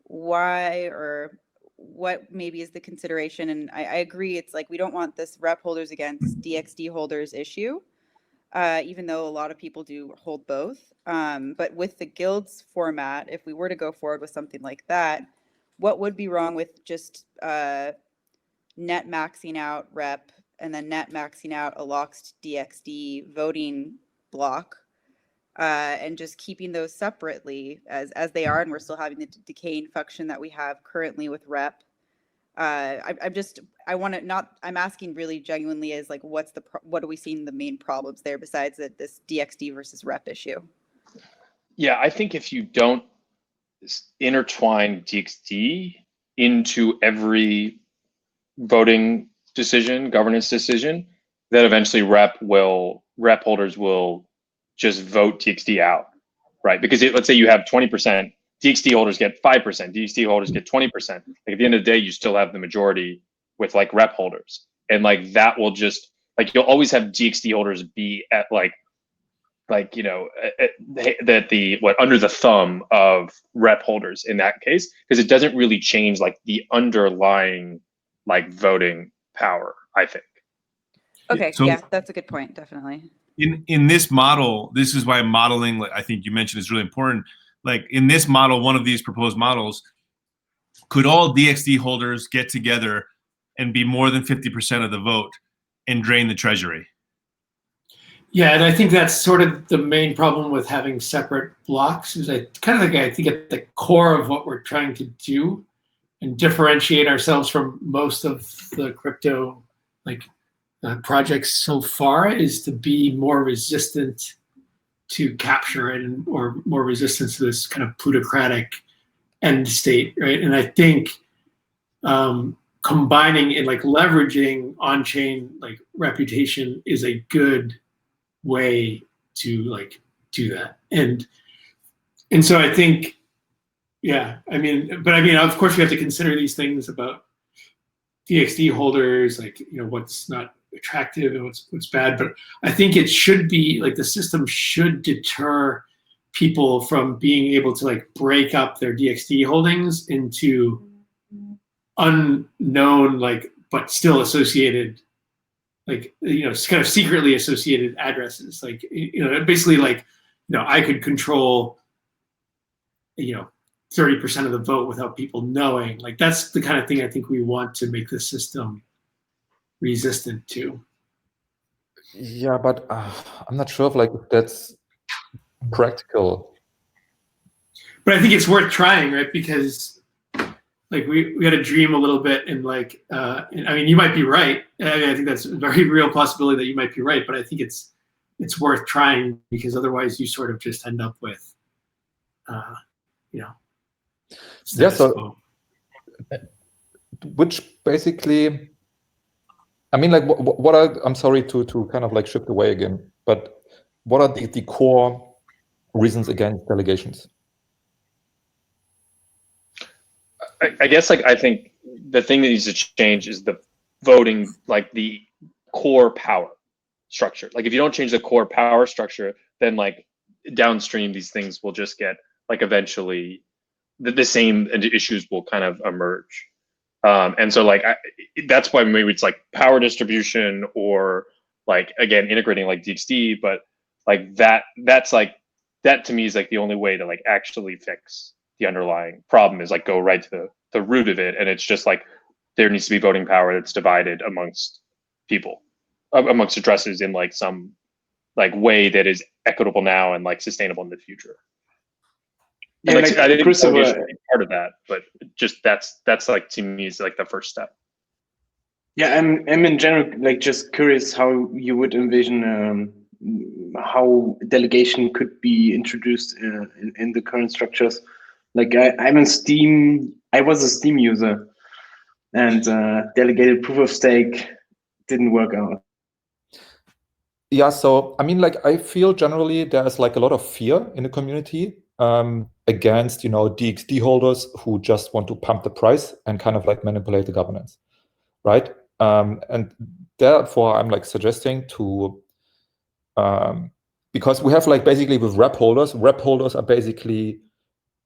why or what maybe is the consideration. And I agree. It's like, we don't want this rep holders against DXD holders issue, even though a lot of people do hold both. But with the guilds format, if we were to go forward with something like that, what would be wrong with just net maxing out rep and then net maxing out a locked DXD voting block and just keeping those separately as they are, and we're still having the decaying function that we have currently with rep. I'm asking really genuinely is like, what are we seeing the main problems there besides this DXD versus rep issue? Yeah, I think if you don't intertwine DXD into every voting decision, governance decision, that eventually rep holders will just vote DXD out, right? Because let's say you have 20%, DXD holders get 5%, DXD holders get 20%. Like at the end of the day, you still have the majority with like rep holders, and like that will just like you'll always have DXD holders be at under the thumb of rep holders in that case, because it doesn't really change like the underlying like voting power, I think. Okay, So, yeah, that's a good point, definitely. In this model, this is why modeling, like I think you mentioned, is really important. Like in this model, one of these proposed models, could all DXD holders get together and be more than 50% of the vote and drain the treasury? Yeah, and I think that's sort of the main problem with having separate blocks. Is I think at the core of what we're trying to do and differentiate ourselves from most of the crypto projects so far is to be more resistant to capture or more resistant to this kind of plutocratic end state, right? And I think combining and like leveraging on-chain like reputation is a good way to like do that. And so I think, yeah, I mean, of course we have to consider these things about DXD holders, like, you know, what's not attractive and what's bad, but I think it should be like the system should deter people from being able to like break up their DXD holdings into unknown, like, but still associated, like, you know, kind of secretly associated addresses. Like, you know, basically like, you know, I could control, you know, 30% of the vote without people knowing. Like, that's the kind of thing I think we want to make the system resistant to. Yeah, but I'm not sure if like that's practical. But I think it's worth trying, right? Because like we got to dream a little bit, and like and, I mean, you might be right. I mean, I think that's a very real possibility that you might be right. But I think it's worth trying, because otherwise you sort of just end up with, you know. Yeah. So, which basically, I mean, like, what are, I'm sorry to kind of like shift away again, but what are the core reasons against delegations? I guess like I think the thing that needs to change is the voting, like the core power structure. Like if you don't change the core power structure, then like downstream these things will just get like eventually the same issues will kind of emerge. And so like that's why maybe it's like power distribution or like again integrating like DXD, but like that's like that to me is like the only way to like actually fix the underlying problem is like go right to the root of it. And it's just like there needs to be voting power that's divided amongst people, amongst addresses in like some like way that is equitable now and like sustainable in the future. Yeah, like, like I think Christopher, delegation is part of that, but just that's like to me is like the first step. yeah, I'm in general like just curious how you would envision how delegation could be introduced in the current structures. Like I'm in Steam. I was a Steam user, and delegated proof of stake didn't work out. Yeah, so I mean, like I feel generally there's like a lot of fear in the community against, you know, DXD holders who just want to pump the price and kind of like manipulate the governance, right? And therefore, I'm like suggesting to, because we have like basically with rep holders are basically,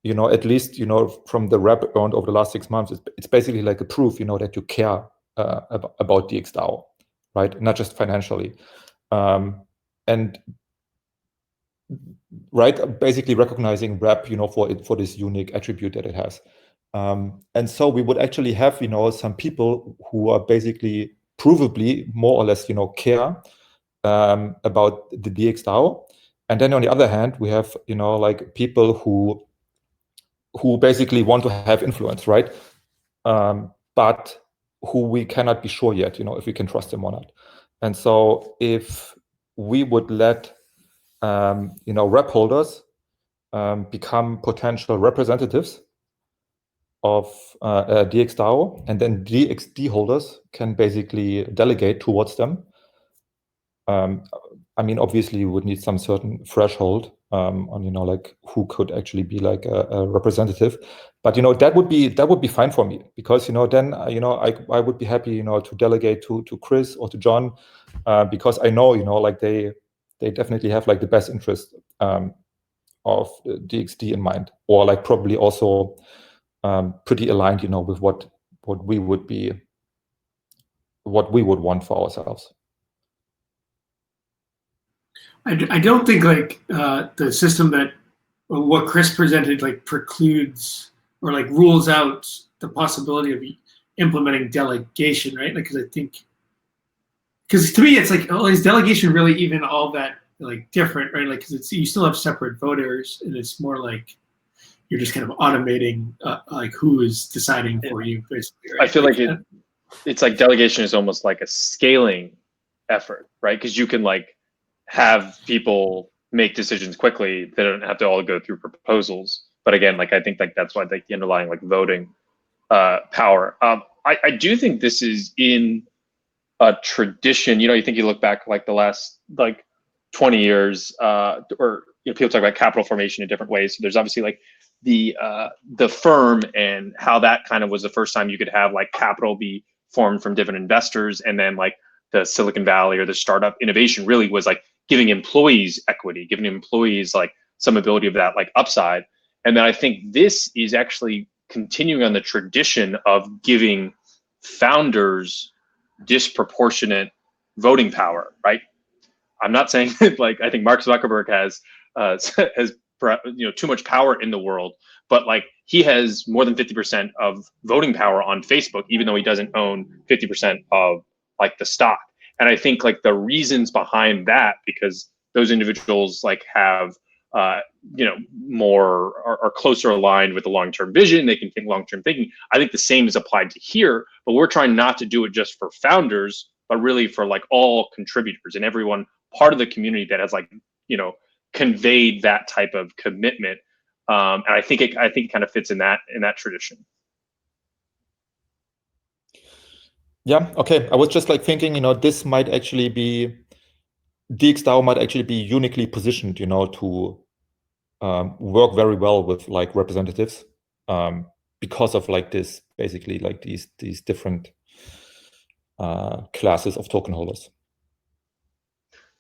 you know, at least, you know, from the rep earned over the last 6 months, it's basically like a proof, you know, that you care about DXDAO, right? Not just financially. And right, basically recognizing rep, you know, for this unique attribute that it has. And so we would actually have, you know, some people who are basically provably more or less, you know, care about the DXDAO. And then on the other hand, we have, you know, like people who basically want to have influence, right? But who we cannot be sure yet, you know, if we can trust them or not. And so if we would let, you know, rep holders become potential representatives of DXDAO, and then DXD holders can basically delegate towards them. I mean, obviously, you would need some certain threshold on, you know, like who could actually be like a representative. But, you know, that would be fine for me because, you know, then, you know, I would be happy, you know, to delegate to Chris or to John because I know, you know, like they definitely have like the best interest of DXD in mind, or like probably also pretty aligned, you know, with what we would want for ourselves. I don't think like the system that what Chris presented like precludes or like rules out the possibility of implementing delegation, right? Like, because I think, because to me it's like, oh, is delegation really even all that like different, right? Like, because it's you still have separate voters, and it's more like you're just kind of automating like who is deciding for you, basically. Right? I feel like it's like delegation is almost like a scaling effort, right? Because you can like have people make decisions quickly. They don't have to all go through proposals. But again, like I think like that's why like the underlying like voting power. I do think this is in a tradition. You know, you think you look back like the last like 20 years, or you know, people talk about capital formation in different ways. So there's obviously like the firm and how that kind of was the first time you could have like capital be formed from different investors, and then like the Silicon Valley or the startup innovation really was like giving employees equity, giving employees like some ability of that like upside. And then I think this is actually continuing on the tradition of giving founders disproportionate voting power, right? I'm not saying that like I think Mark Zuckerberg has you know too much power in the world, but like he has more than 50% of voting power on Facebook, even though he doesn't own 50% of like the stock. And I think like the reasons behind that, because those individuals like have you know more are closer aligned with the long-term vision. They can think long-term thinking. I think the same is applied to here, but we're trying not to do it just for founders, but really for like all contributors and everyone part of the community that has like, you know, conveyed that type of commitment. And I think it kind of fits in that tradition. Yeah, okay. I was just like thinking, you know, this might actually be, DXDAO might actually be uniquely positioned, you know, to work very well with like representatives. because of like this, basically like these different classes of token holders.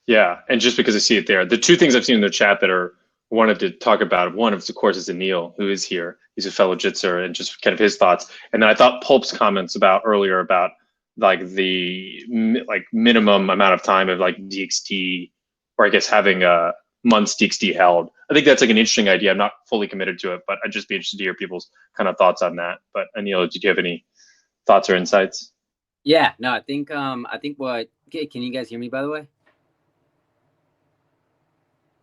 Yeah, and just because I see it there, the two things I've seen in the chat that are wanted to talk about, one of course is Anil, who is here. He's a fellow Jitser, and just kind of his thoughts. And then I thought Pulp's comments about earlier about like the minimum amount of time of like DXT, or I guess having a month's DXT held. I think that's like an interesting idea. I'm not fully committed to it, but I'd just be interested to hear people's kind of thoughts on that. But Anil, did you have any thoughts or insights? Yeah, no, I think what, okay, can you guys hear me, by the way?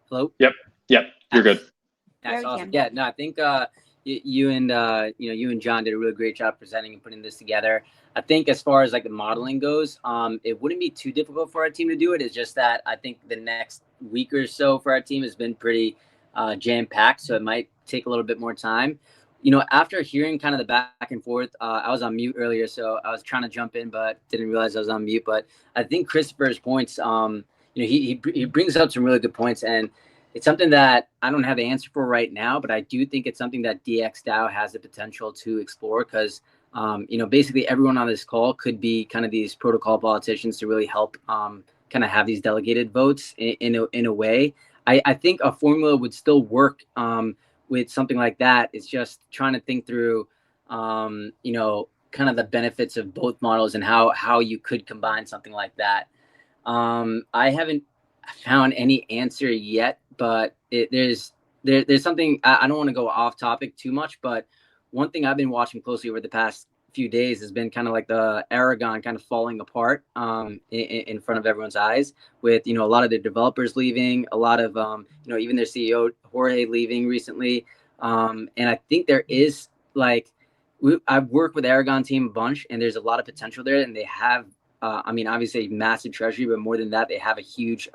Hello? Yep, you're good. Yeah, Nice, we awesome. can. Yeah, no, I think you and John did a really great job presenting and putting this together. I think as far as like the modeling goes, it wouldn't be too difficult for our team to do it. It's just that I think the next week or so for our team has been pretty jam-packed, so it might take a little bit more time. You know, after hearing kind of the back and forth, I was on mute earlier, so I was trying to jump in, but didn't realize I was on mute. But I think Christopher's points, he brings up some really good points, and it's something that I don't have the answer for right now, but I do think it's something that DXDAO has the potential to explore because, basically everyone on this call could be kind of these protocol politicians to really help kind of have these delegated votes in a way. I think a formula would still work with something like that. It's just trying to think through, kind of the benefits of both models and how you could combine something like that. I haven't found any answer yet, but there's something. I don't want to go off topic too much, but one thing I've been watching closely over the past few days has been kind of like the Aragon kind of falling apart in front of everyone's eyes, with a lot of the developers leaving, a lot of even their CEO Jorge leaving recently, and I think there is like I've worked with Aragon team a bunch, and there's a lot of potential there, and they have obviously a massive treasury, but more than that, they have a huge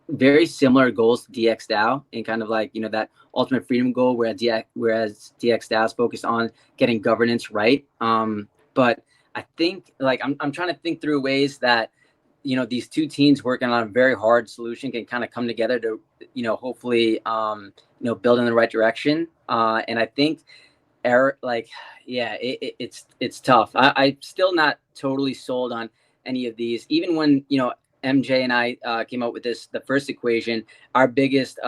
very similar goals to DXDAO, and kind of like that ultimate freedom goal, whereas DXDAO is focused on getting governance right. But I think I'm trying to think through ways that these two teams working on a very hard solution can kind of come together to hopefully build in the right direction. And I think it's tough. I'm still not totally sold on any of these, even when MJ and I came up with the first equation. Our biggest,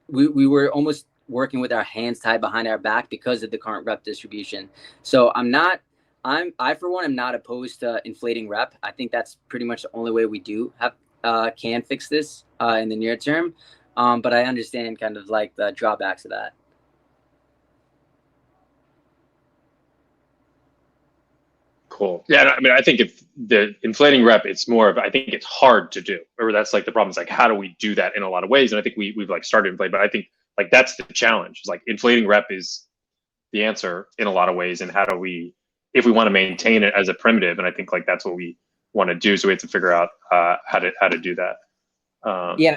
we were almost working with our hands tied behind our back because of the current rep distribution. So I for one am not opposed to inflating rep. I think that's pretty much the only way we can fix this in the near term. But I understand kind of like the drawbacks of that. Cool. Yeah, I mean, I think if the inflating rep, it's more of, I think it's hard to do, or that's like the problem. It's like, how do we do that in a lot of ways? And I think we've like started inflate, but I think like that's the challenge. It's like inflating rep is the answer in a lot of ways. And how do we, if we want to maintain it as a primitive, and I think like that's what we want to do. So we have to figure out how to do that. Yeah.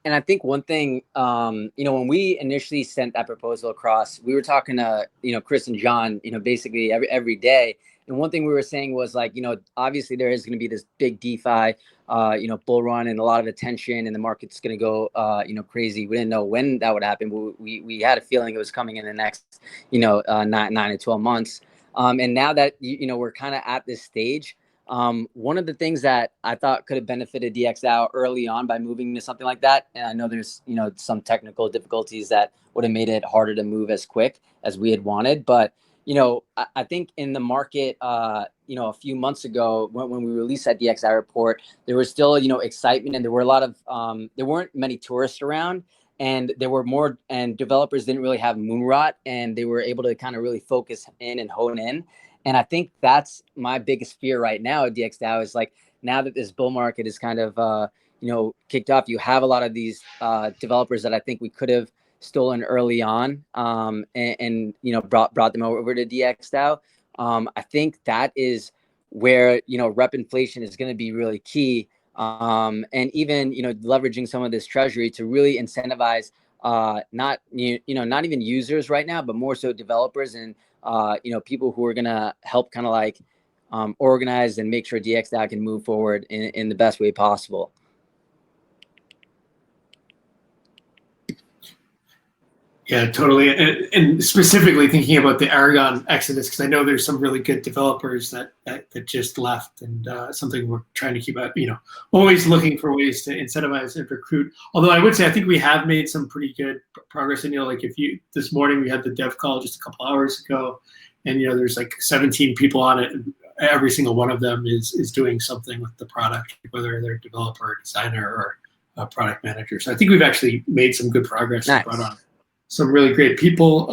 And I think one thing, when we initially sent that proposal across, we were talking to, Chris and John, basically every day. And one thing we were saying was like, obviously there is going to be this big DeFi, bull run and a lot of attention, and the market's going to go, crazy. We didn't know when that would happen, but we had a feeling it was coming in the next, 9 to 12 months. And now that, we're kind of at this stage, one of the things that I thought could have benefited DXDAO early on by moving to something like that, and I know there's, some technical difficulties that would have made it harder to move as quick as we had wanted, but I think in the market, a few months ago when we released that DXDAO report, there was still, excitement, and there were a lot of, there weren't many tourists around, and there were more, and developers didn't really have moonrot, and they were able to kind of really focus in and hone in. And I think that's my biggest fear right now at DXDAO is like, now that this bull market is kind of, kicked off, you have a lot of these developers that I think we could have stolen early on, and brought them over to DXDAO. I think that is where rep inflation is going to be really key, and even leveraging some of this treasury to really incentivize not even users right now, but more so developers and people who are going to help kind of like organize and make sure DXDAO can move forward in the best way possible. Yeah, totally. And specifically thinking about the Aragon exodus, because I know there's some really good developers that just left, and something we're trying to keep up, always looking for ways to incentivize and recruit. Although I would say I think we have made some pretty good progress. And like this morning we had the dev call just a couple hours ago, and there's like 17 people on it, and every single one of them is doing something with the product, whether they're a developer, or designer, or a product manager. So I think we've actually made some good progress. Nice. Brought on some really great people.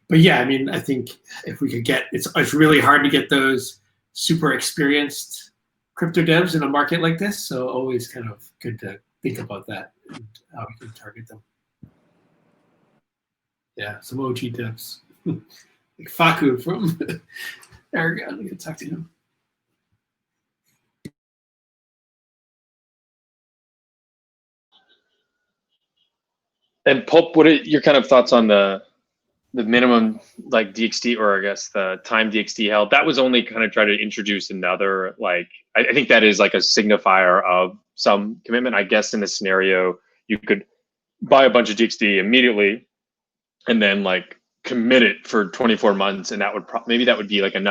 But yeah, I mean, I think if we could get, it's really hard to get those super experienced crypto devs in a market like this. So always kind of good to think about that and how we can target them. Yeah, some OG devs. Like Faku from Aragon, we can talk to him. And Pulp, what are your kind of thoughts on the minimum like DXD, or I guess the time DXD held? That was only kind of try to introduce another, like, I think that is like a signifier of some commitment. I guess in this scenario, you could buy a bunch of DXD immediately and then like commit it for 24 months, and that would maybe that would be like enough.